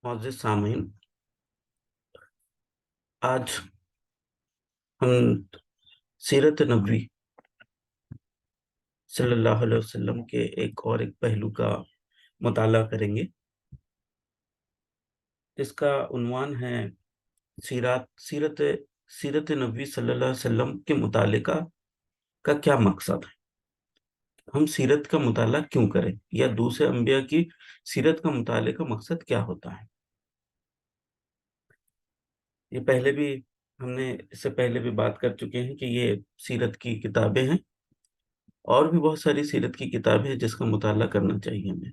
معزز سامعین، آج ہم سیرت نبوی صلی اللہ علیہ وسلم کے ایک پہلو کا مطالعہ کریں گے، جس کا عنوان ہے سیرت نبوی صلی اللہ علیہ وسلم کے مطالعے کا کیا مقصد ہے۔ ہم سیرت کا مطالعہ کیوں کریں، یا دوسرے انبیاء کی سیرت کا مطالعے کا مقصد کیا ہوتا ہے۔ یہ پہلے بھی ہم نے اس سے پہلے بھی بات کر چکے ہیں کہ یہ سیرت کی کتابیں ہیں، اور بھی بہت ساری سیرت کی کتابیں ہیں جس کا مطالعہ کرنا چاہیے ہمیں۔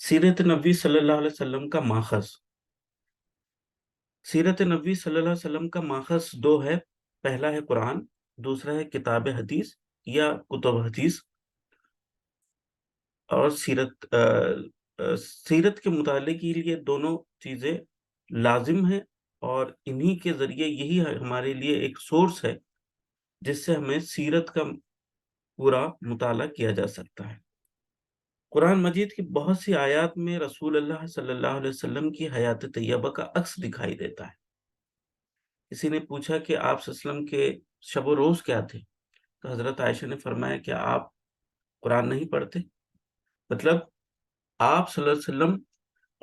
سیرت نبوی صلی اللہ علیہ وسلم کا ماخذ، سیرت نبوی صلی اللہ علیہ وسلم کا ماخذ دو ہے۔ پہلا ہے قرآن، دوسرا ہے کتاب حدیث یا کتب حدیث۔ اور سیرت کے مطالعے کے لیے دونوں چیزیں لازم ہیں، اور انہی کے ذریعے یہی ہمارے لیے ایک سورس ہے جس سے ہمیں سیرت کا پورا مطالعہ کیا جا سکتا ہے۔ قرآن مجید کی بہت سی آیات میں رسول اللہ صلی اللہ علیہ وسلم کی حیات طیبہ کا عکس دکھائی دیتا ہے۔ کسی نے پوچھا کہ آپ صلی اللہ علیہ وسلم کے شب و روز کیا تھے، تو حضرت عائشہ نے فرمایا کہ آپ قرآن نہیں پڑھتے؟ مطلب آپ صلی اللہ علیہ وسلم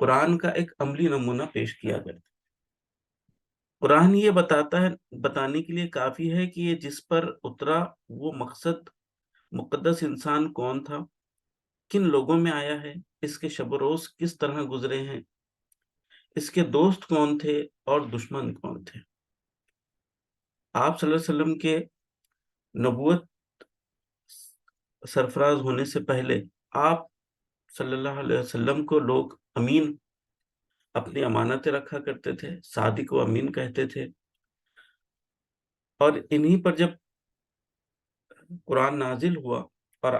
قرآن کا ایک عملی نمونہ پیش کیا کرتے۔ قرآن یہ بتانے کے لیے کافی ہے کہ یہ جس پر اترا وہ مقدس انسان کون تھا، کن لوگوں میں آیا ہے، اس کے شب و روز کس طرح گزرے ہیں، اس کے دوست کون تھے اور دشمن کون تھے۔ آپ صلی اللہ علیہ وسلم کے نبوت سرفراز ہونے سے پہلے آپ صلی اللہ علیہ وسلم کو لوگ امین، اپنی امانتیں رکھا کرتے تھے، صادق و امین کہتے تھے۔ اور انہی پر جب قرآن نازل ہوا اور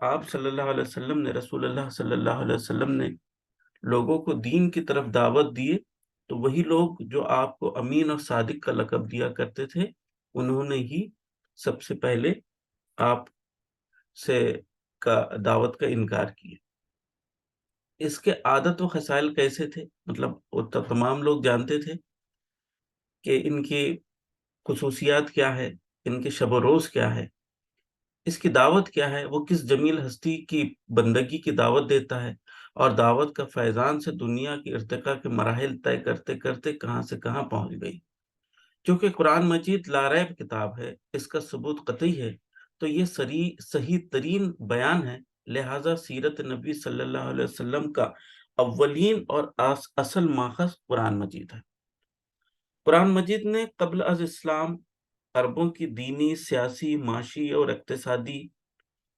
آپ صلی اللہ علیہ وسلم نے، رسول اللہ صلی اللہ علیہ وسلم نے لوگوں کو دین کی طرف دعوت دیے، تو وہی لوگ جو آپ کو امین اور صادق کا لقب دیا کرتے تھے، انہوں نے ہی سب سے پہلے آپ سے دعوت کا انکار کیا۔ اس کے عادت و خصائل کیسے تھے، مطلب تمام لوگ جانتے تھے کہ ان کی خصوصیات کیا ہے، ان کے شب و روز کیا ہے، اس کی دعوت کیا ہے، وہ کس جمیل ہستی کی بندگی کی دعوت دیتا ہے، اور دعوت کا فیضان سے دنیا کی ارتقاء کے مراحل طے کرتے کرتے کہاں سے کہاں پہنچ گئی۔ کیونکہ قرآن مجید لاریب کتاب ہے، اس کا ثبوت قطعی ہے، تو یہ صحیح ترین بیان ہے، لہٰذا سیرت نبی صلی اللہ علیہ وسلم کا اولین اور اصل ماخذ قرآن مجید ہے۔ قرآن مجید نے قبل از اسلام عربوں کی دینی، سیاسی، معاشی اور اقتصادی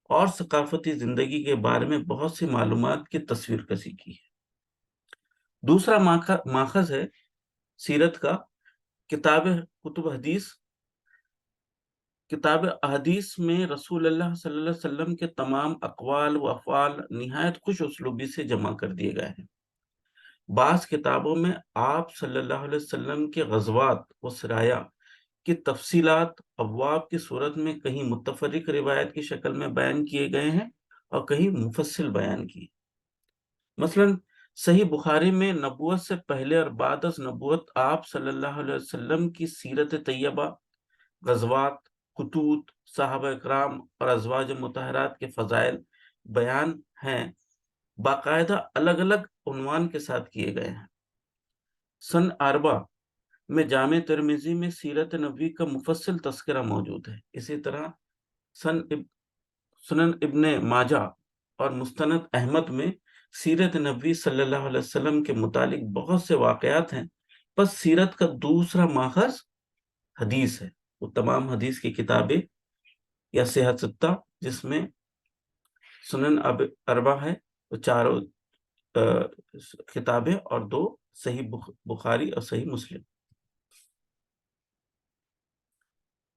اور ثقافتی زندگی کے بارے میں بہت سی معلومات کی تصویر کشی کی ہے۔ دوسرا ماخذ ہے سیرت کا کتب حدیث۔ کتاب احادیث میں رسول اللہ صلی اللہ علیہ وسلم کے تمام اقوال و افعال نہایت خوش اسلوبی سے جمع کر دیے گئے ہیں۔ بعض کتابوں میں آپ صلی اللہ علیہ وسلم کے غزوات و سرایا کی تفصیلات ابواب کی صورت میں کہیں متفرق روایت کی شکل میں بیان کیے گئے ہیں اور کہیں مفصل بیان کی۔ مثلا صحیح بخاری میں نبوت سے پہلے اور بعد از نبوت آپ صلی اللہ علیہ وسلم کی سیرت طیبہ، غزوات، خطوط، صحابہ اکرام اور ازواج مطہرات کے فضائل بیان ہیں، باقاعدہ الگ الگ عنوان کے ساتھ کیے گئے ہیں۔ سن 4 میں جامع ترمذی میں سیرت نبوی کا مفصل تذکرہ موجود ہے۔ اسی طرح سنن ابن ماجہ اور مستند احمد میں سیرت نبوی صلی اللہ علیہ وسلم کے متعلق بہت سے واقعات ہیں۔ پس سیرت کا دوسرا ماخذ حدیث ہے، وہ تمام حدیث کی کتابیں یا صحت ستہ، جس میں سنن اربع ہے، وہ چاروں کتابیں، اور 2 صحیح بخاری اور صحیح مسلم۔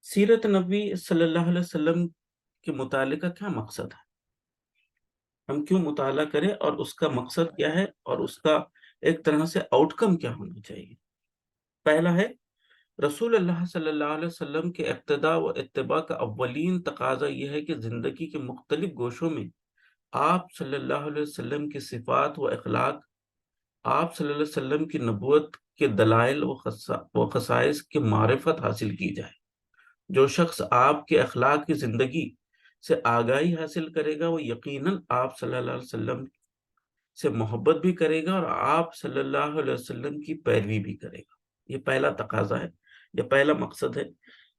سیرت نبی صلی اللہ علیہ وسلم کے مطالعے کا کیا مقصد ہے، ہم کیوں مطالعہ کریں، اور اس کا مقصد کیا ہے، اور اس کا ایک طرح سے آؤٹ کم کیا ہونا چاہیے۔ پہلا ہے، رسول اللہ صلی اللہ علیہ وسلم کے اقتداء و اتباع کا اولین تقاضا یہ ہے کہ زندگی کے مختلف گوشوں میں آپ صلی اللہ علیہ وسلم کی صفات و اخلاق، آپ صلی اللہ علیہ وسلم کی نبوت کے دلائل و خصائص کی معرفت حاصل کی جائے۔ جو شخص آپ کے اخلاق کی زندگی سے آگاہی حاصل کرے گا، وہ یقیناً آپ صلی اللہ علیہ وسلم سے محبت بھی کرے گا اور آپ صلی اللہ علیہ وسلم کی پیروی بھی کرے گا۔ یہ پہلا تقاضا ہے، یہ پہلا مقصد ہے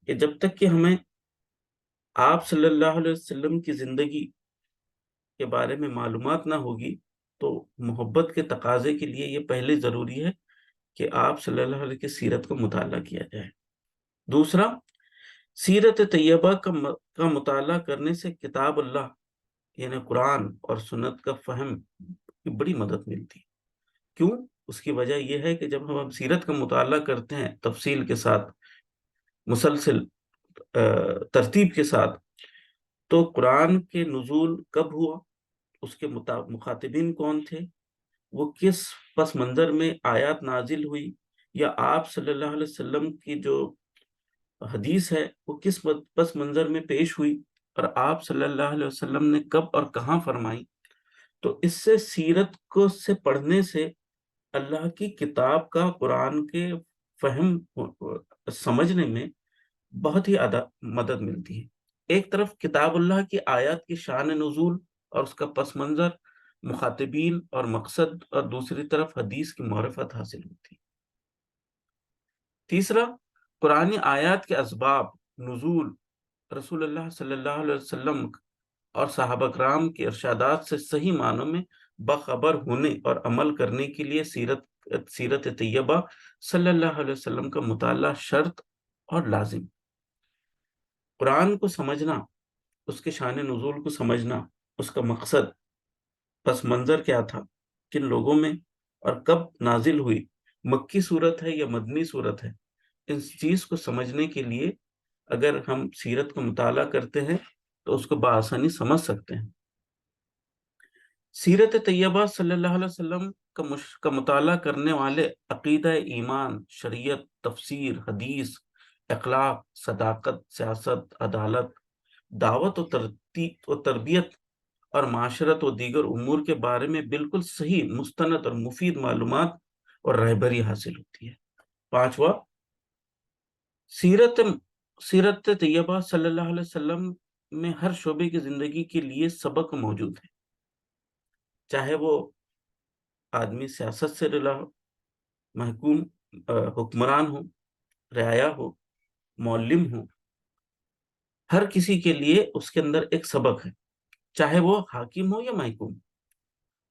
کہ جب تک کہ ہمیں آپ صلی اللہ علیہ وسلم کی زندگی کے بارے میں معلومات نہ ہوگی، تو محبت کے تقاضے کے لیے یہ پہلے ضروری ہے کہ آپ صلی اللہ علیہ وسلم کی سیرت کا مطالعہ کیا جائے۔ دوسرا، سیرت طیبہ کا مطالعہ کرنے سے کتاب اللہ یعنی قرآن اور سنت کا فہم کی بڑی مدد ملتی ہے۔ کیوں؟ اس کی وجہ یہ ہے کہ جب ہم سیرت کا مطالعہ کرتے ہیں تفصیل کے ساتھ، مسلسل ترتیب کے ساتھ، تو قرآن کے نزول کب ہوا، اس کے مخاطبین کون تھے، وہ کس پس منظر میں آیات نازل ہوئی، یا آپ صلی اللہ علیہ وسلم کی جو حدیث ہے وہ کس پس منظر میں پیش ہوئی، اور آپ صلی اللہ علیہ وسلم نے کب اور کہاں فرمائی، تو اس سے سیرت کو سے پڑھنے سے اللہ کی کتاب کا قرآن کے فہم سمجھنے میں بہت ہی مدد ملتی ہے۔ ایک طرف کتاب اللہ کی آیات کی شان نزول اور اس کا پس منظر، مخاطبین اور مقصد، اور دوسری طرف حدیث کی معرفت حاصل ہوتی ہے۔ تیسرا، قرآن آیات کے اسباب نزول، رسول اللہ صلی اللہ علیہ وسلم اور صحابہ کرام کے ارشادات سے صحیح معنوں میں باخبر ہونے اور عمل کرنے کے لیے سیرت طیبہ صلی اللہ علیہ وسلم کا مطالعہ شرط اور لازم۔ قرآن کو سمجھنا، اس کے شان نزول کو سمجھنا، اس کا مقصد، پس منظر کیا تھا، کن لوگوں میں اور کب نازل ہوئی، مکی صورت ہے یا مدنی صورت ہے، اس چیز کو سمجھنے کے لیے اگر ہم سیرت کا مطالعہ کرتے ہیں تو اس کو بآسانی سمجھ سکتے ہیں۔ سیرت طیبہ صلی اللہ علیہ وسلم کا مطالعہ کرنے والے عقیدہ، ایمان، شریعت، تفسیر، حدیث، اخلاق، صداقت، سیاست، عدالت، دعوت و تربیت اور معاشرت و دیگر امور کے بارے میں بالکل صحیح، مستند اور مفید معلومات اور رہبری حاصل ہوتی ہے۔ پانچواں، سیرت طیبہ صلی اللہ علیہ وسلم میں ہر شعبے کی زندگی کے لیے سبق موجود ہے، چاہے وہ آدمی سیاست سے رلا ہو، حکمران ہو، رعایا ہو، معلم ہو، ہر کسی کے لیے اس کے اندر ایک سبق ہے، چاہے وہ حاکم ہو یا محکوم۔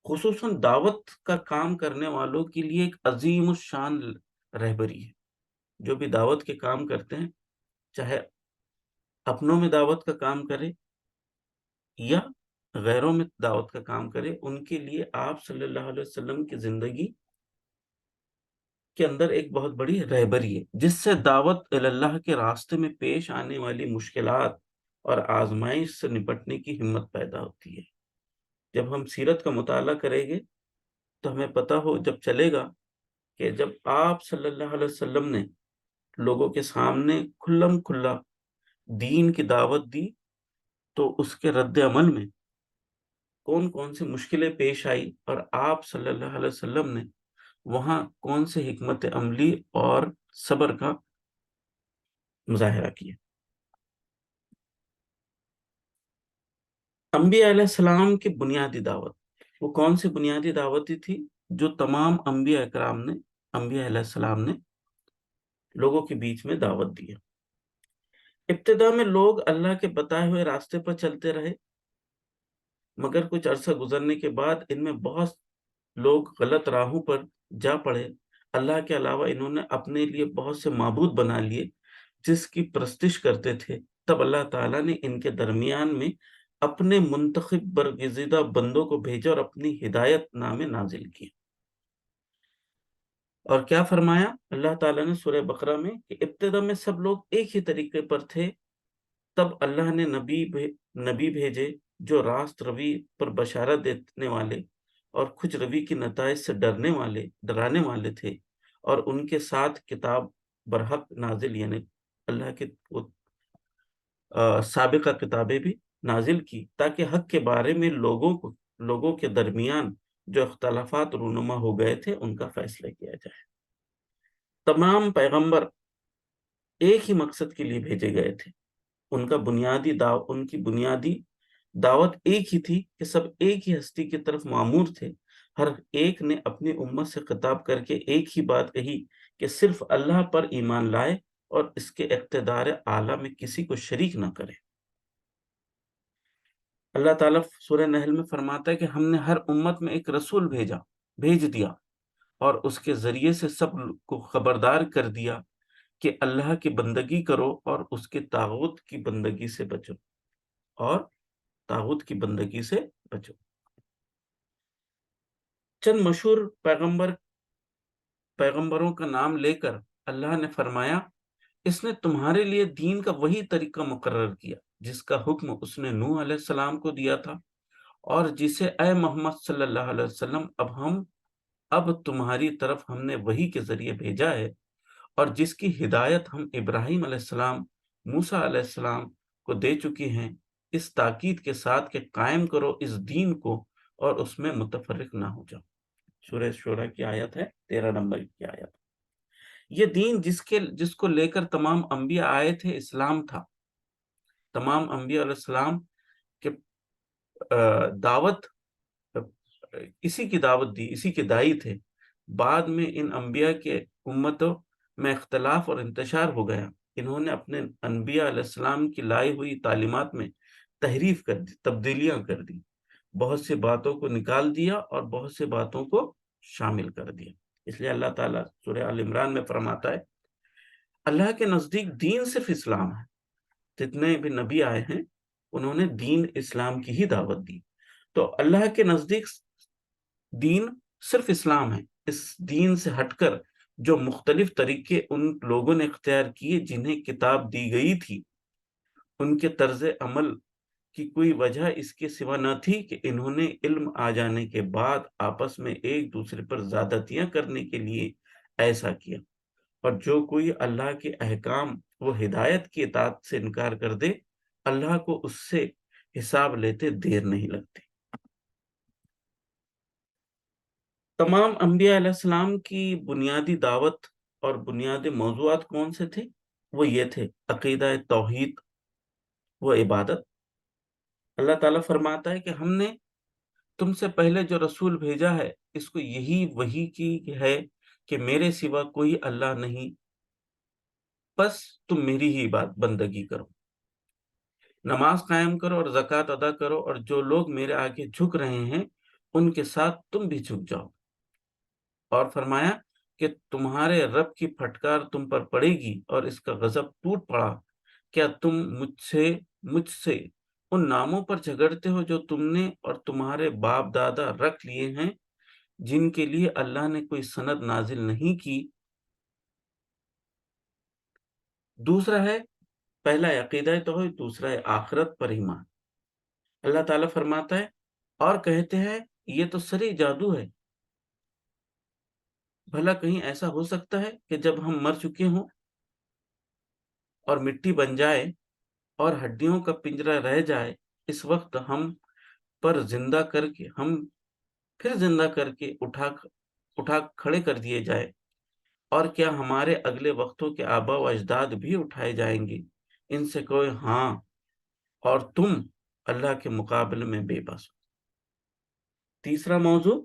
خصوصاً دعوت کا کام کرنے والوں کے لیے ایک عظیم الشان رہبری ہے۔ جو بھی دعوت کے کام کرتے ہیں، چاہے اپنوں میں دعوت کا کام کرے یا غیروں میں دعوت کا کام کرے، ان کے لیے آپ صلی اللہ علیہ وسلم کی زندگی کے اندر ایک بہت بڑی رہبری ہے، جس سے دعوت اللہ کے راستے میں پیش آنے والی مشکلات اور آزمائش سے نپٹنے کی ہمت پیدا ہوتی ہے۔ جب ہم سیرت کا مطالعہ کریں گے تو ہمیں پتہ جب چلے گا کہ جب آپ صلی اللہ علیہ وسلم نے لوگوں کے سامنے کھلم کھلا دین کی دعوت دی، تو اس کے رد عمل میں کون کون سی مشکلیں پیش آئی، اور آپ صلی اللہ علیہ وسلم نے وہاں کون سے حکمت عملی اور صبر کا مظاہرہ کیا۔ انبیاء علیہ السلام کی بنیادی دعوت، وہ کون سی بنیادی دعوتی تھی جو تمام انبیاء اکرام نے، انبیاء علیہ السلام نے لوگوں کے بیچ میں دعوت دی ہے۔ ابتدا میں لوگ اللہ کے بتائے ہوئے راستے پر چلتے رہے، مگر کچھ عرصہ گزرنے کے بعد ان میں بہت لوگ غلط راہوں پر جا پڑے۔ اللہ کے علاوہ انہوں نے اپنے لیے بہت سے معبود بنا لیے جس کی پرستش کرتے تھے۔ تب اللہ تعالیٰ نے ان کے درمیان میں اپنے منتخب برگزیدہ بندوں کو بھیجا اور اپنی ہدایت نامے نازل کیے۔ اور کیا فرمایا اللہ تعالیٰ نے سورہ بقرہ میں کہ ابتدا میں سب لوگ ایک ہی طریقے پر تھے، تب اللہ نے نبی بھیجے جو راست روی پر بشارت دینے والے اور کچھ روی کی نتائج سے ڈرانے والے تھے، اور ان کے ساتھ کتاب برحق نازل، یعنی اللہ کی سابقہ کتابیں بھی نازل کی تاکہ حق کے بارے میں لوگوں کے درمیان جو اختلافات رونما ہو گئے تھے ان کا فیصلہ کیا جائے۔ تمام پیغمبر ایک ہی مقصد کے لیے بھیجے گئے تھے، ان کی بنیادی دعوت ایک ہی تھی کہ سب ایک ہی ہستی کی طرف معمور تھے۔ ہر ایک نے اپنی امت سے خطاب کر کے ایک ہی بات کہی کہ صرف اللہ پر ایمان لائے اور اس کے اقتدار اعلیٰ میں کسی کو شریک نہ کرے۔ اللہ تعالیٰ سورہ نحل میں فرماتا ہے کہ ہم نے ہر امت میں ایک رسول بھیج دیا اور اس کے ذریعے سے سب کو خبردار کر دیا کہ اللہ کی بندگی کرو اور اس کے طاغوت کی بندگی سے بچو۔ چند مشہور پیغمبروں کا نام لے کر اللہ نے فرمایا، اس نے تمہارے لیے دین کا وہی طریقہ مقرر کیا جس کا حکم اس نے نوح علیہ السلام کو دیا تھا، اور جسے اے محمد صلی اللہ علیہ وسلم اب تمہاری طرف ہم نے وحی کے ذریعے بھیجا ہے، اور جس کی ہدایت ہم ابراہیم علیہ السلام، موسیٰ علیہ السلام کو دے چکی ہیں، اس تاکید کے ساتھ کہ قائم کرو اس دین کو اور اس میں متفرق نہ ہو جاؤ۔ سورہ شورى کی آیت ہے 13 نمبر کی آیت۔ یہ دین جس کو لے کر تمام انبیاء آئے تھے اسلام تھا۔ تمام انبیاء علیہ السلام کے دعوت اسی کی دعوت دی، اسی کے داعی تھے۔ بعد میں ان انبیاء کے امتوں میں اختلاف اور انتشار ہو گیا۔ انہوں نے اپنے انبیاء علیہ السلام کی لائی ہوئی تعلیمات میں تحریف کر دی، تبدیلیاں کر دی، بہت سی باتوں کو نکال دیا اور بہت سی باتوں کو شامل کر دیا۔ اس لیے اللہ تعالیٰ سورہ آل عمران میں فرماتا ہے، اللہ کے نزدیک دین صرف اسلام ہے۔ جتنے بھی نبی آئے ہیں انہوں نے دین اسلام کی ہی دعوت دی، تو اللہ کے نزدیک دین صرف اسلام ہے۔ اس دین سے ہٹ کر جو مختلف طریقے ان لوگوں نے اختیار کیے جنہیں کتاب دی گئی تھی، ان کے طرز عمل کی کوئی وجہ اس کے سوا نہ تھی کہ انہوں نے علم آ جانے کے بعد آپس میں ایک دوسرے پر زیادتیاں کرنے کے لیے ایسا کیا، اور جو کوئی اللہ کے احکام و ہدایت کی اطاعت سے انکار کر دے، اللہ کو اس سے حساب لیتے دیر نہیں لگتی۔ تمام انبیاء علیہ السلام کی بنیادی دعوت اور بنیادی موضوعات کون سے تھے؟ وہ یہ تھے، عقیدہ توحید و عبادت۔ اللہ تعالیٰ فرماتا ہے کہ ہم نے تم سے پہلے جو رسول بھیجا ہے اس کو یہی وحی کی ہے کہ میرے سوا کوئی اللہ نہیں، بس تم میری ہی بندگی کرو، نماز قائم کرو اور زکوٰۃ ادا کرو، اور جو لوگ میرے آگے جھک رہے ہیں ان کے ساتھ تم بھی جھک جاؤ۔ اور فرمایا کہ تمہارے رب کی پھٹکار تم پر پڑے گی اور اس کا غضب ٹوٹ پڑا، کیا تم مجھ سے ان ناموں پر جھگڑتے ہو جو تم نے اور تمہارے باپ دادا رکھ لیے ہیں، جن کے لیے اللہ نے کوئی سند نازل نہیں کی؟ دوسرا ہے، پہلا ہے عقیدہ توحید، دوسرا ہے آخرت پر ایمان۔ اللہ تعالیٰ فرماتا ہے، اور کہتے ہیں یہ تو سری جادو ہے، بھلا کہیں ایسا ہو سکتا ہے کہ جب ہم مر چکے ہوں اور مٹی بن جائے اور ہڈیوں کا پنجرہ رہ جائے، اس وقت ہم پھر زندہ کر کے اٹھا کھڑے کر دیے جائے، اور کیا ہمارے اگلے وقتوں کے آبا و اجداد بھی اٹھائے جائیں گے؟ ان سے کوئی ہاں، اور تم اللہ کے مقابلے میں بے بس ہو۔ تیسرا موضوع،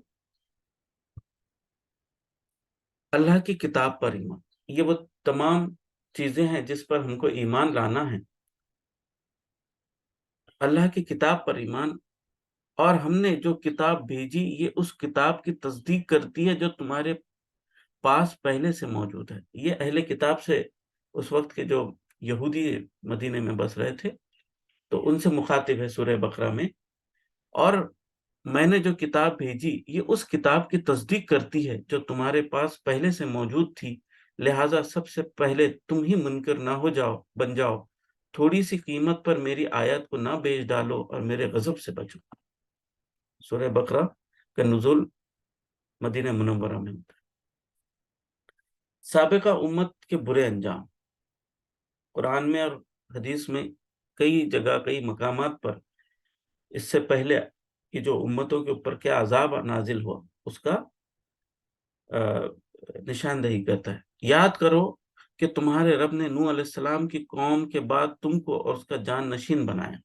اللہ کی کتاب پر ایمان۔ یہ وہ تمام چیزیں ہیں جس پر ہم کو ایمان لانا ہے۔ اللہ کی کتاب پر ایمان، اور ہم نے جو کتاب بھیجی یہ اس کتاب کی تصدیق کرتی ہے جو تمہارے پاس پہلے سے موجود ہے۔ یہ اہل کتاب سے، اس وقت کے جو یہودی مدینے میں بس رہے تھے، تو ان سے مخاطب ہے سورہ بقرہ میں، اور میں نے جو کتاب بھیجی یہ اس کتاب کی تصدیق کرتی ہے جو تمہارے پاس پہلے سے موجود تھی، لہٰذا سب سے پہلے تم ہی منکر نہ بن جاؤ، تھوڑی سی قیمت پر میری آیت کو نہ بیچ ڈالو اور میرے غضب سے بچو۔ سورہ بقرہ کا نزول مدینہ منورہ میں ہوتا ہے۔ سابقہ امت کے برے انجام، قرآن میں اور حدیث میں کئی جگہ، کئی مقامات پر اس سے پہلے کہ جو امتوں کے اوپر کیا عذاب نازل ہوا اس کا نشاندہی کرتا ہے۔ یاد کرو کہ تمہارے رب نے نوح علیہ السلام کی قوم کے بعد تم کو اور اس کا جان نشین بنایا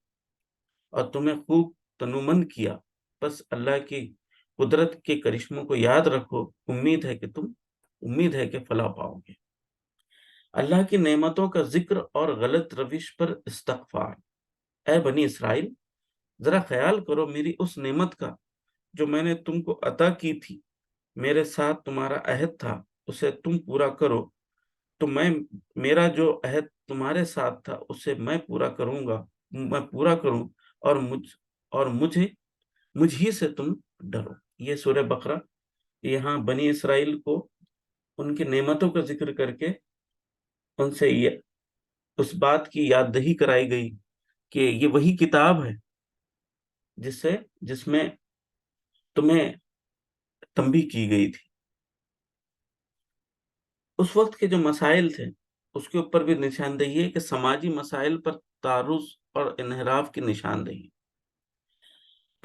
اور تمہیں خوب تنومند کیا، بس اللہ کی قدرت کے کرشموں کو یاد رکھو، امید ہے کہ فلاح پاؤ گے۔ اللہ کی نعمتوں کا ذکر اور غلط روش پر استغفار۔ اے بنی اسرائیل، ذرا خیال کرو میری اس نعمت کا جو میں نے تم کو عطا کی تھی، میرے ساتھ تمہارا عہد تھا، اسے تم پورا کرو، تو میرا جو عہد تمہارے ساتھ تھا اسے میں پورا کروں اور مجھ ہی سے تم ڈرو۔ یہ سورہ بقرہ، یہاں بنی اسرائیل کو ان کی نعمتوں کا ذکر کر کے ان سے اس بات کی یاد دہی کرائی گئی کہ یہ وہی کتاب ہے جس میں تمہیں تنبیہ کی گئی تھی۔ اس وقت کے جو مسائل تھے اس کے اوپر بھی نشاندہی ہے کہ سماجی مسائل پر تعرض اور انحراف کی نشاندہی۔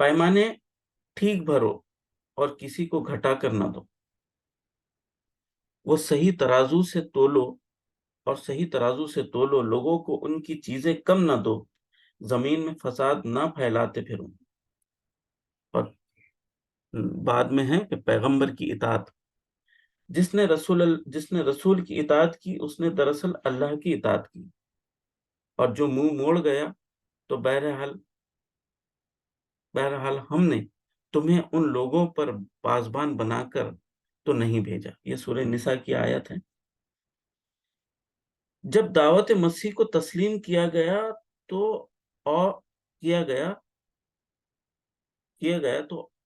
پیمانے ٹھیک بھرو اور کسی کو گھٹا کر نہ دو، وہ صحیح ترازو سے تولو، لوگوں کو ان کی چیزیں کم نہ دو، زمین میں فساد نہ پھیلاتے پھرو۔ اور بعد میں ہے کہ پیغمبر کی اطاعت، جس نے رسول کی اطاعت کی اس نے دراصل اللہ کی اطاعت کی، اور جو منہ موڑ گیا تو بہرحال ہم نے تمہیں ان لوگوں پر پاسبان بنا کر تو نہیں بھیجا۔ یہ سورہ نساء کی آیت ہے۔ جب دعوت مسیح کو تسلیم کیا گیا تو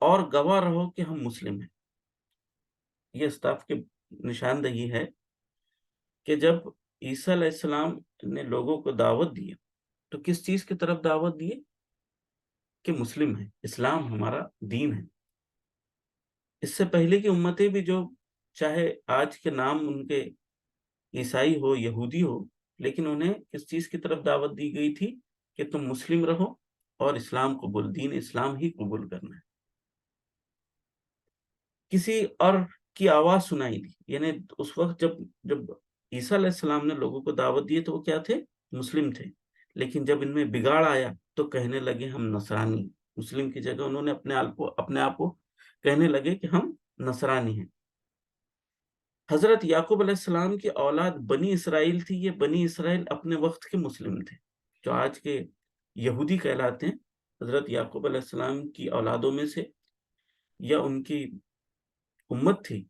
اور گواہ رہو کہ ہم مسلم ہیں۔ یہ اسطاف کی نشاندہی ہے کہ جب عیسیٰ علیہ السلام نے لوگوں کو دعوت دی تو کس چیز کی طرف دعوت دی کہ مسلم ہیں، اسلام ہمارا دین ہے۔ اس سے پہلے کی امتیں بھی جو چاہے آج کے نام ان کے عیسائی ہو یہودی ہو، لیکن انہیں کس چیز کی طرف دعوت دی گئی تھی کہ تم مسلم رہو اور اسلام قبول، دین اسلام ہی قبول کرنا ہے۔ کسی اور کی آواز سنائی دی، یعنی اس وقت جب عیسیٰ علیہ السلام نے لوگوں کو دعوت دی تو وہ کیا تھے؟ مسلم تھے، لیکن جب ان میں بگاڑ آیا تو کہنے لگے ہم نصرانی۔ مسلم کی جگہ انہوں نے اپنے آپ کو کہنے لگے کہ ہم نصرانی ہیں۔ حضرت یعقوب علیہ السلام کی اولاد بنی اسرائیل تھی۔ یہ بنی اسرائیل اپنے وقت کے مسلم تھے، جو آج کے یہودی کہلاتے ہیں۔ حضرت یعقوب علیہ السلام کی اولادوں میں سے یا ان کی امت تھی،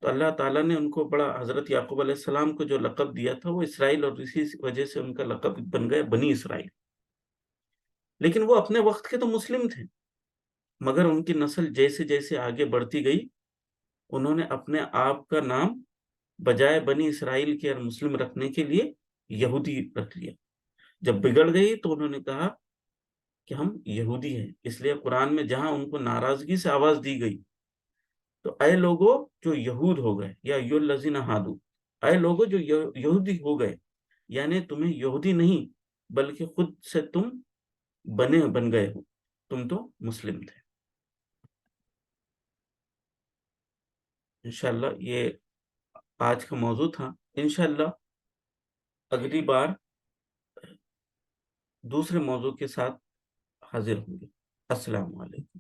تو اللہ تعالیٰ نے ان کو حضرت یعقوب علیہ السلام کو جو لقب دیا تھا وہ اسرائیل، اور اسی وجہ سے ان کا لقب بن گیا بنی اسرائیل۔ لیکن وہ اپنے وقت کے تو مسلم تھے، مگر ان کی نسل جیسے جیسے آگے بڑھتی گئی انہوں نے اپنے آپ کا نام بجائے بنی اسرائیل کے اور مسلم رکھنے کے لیے یہودی رکھ لیا۔ جب بگڑ گئی تو انہوں نے کہا کہ ہم یہودی ہیں۔ اس لیے قرآن میں جہاں ان کو ناراضگی سے آواز دی گئی تو اے لوگوں جو یہود ہو گئے، یا ایھا الذین ہادوا، اے لوگوں جو یہودی ہو گئے، یعنی تمہیں یہودی نہیں بلکہ خود سے تم بن گئے ہو، تم تو مسلم تھے۔ انشاءاللہ یہ آج کا موضوع تھا۔ انشاءاللہ اگلی بار دوسرے موضوع کے ساتھ حاضر ہوں گے۔ السلام علیکم۔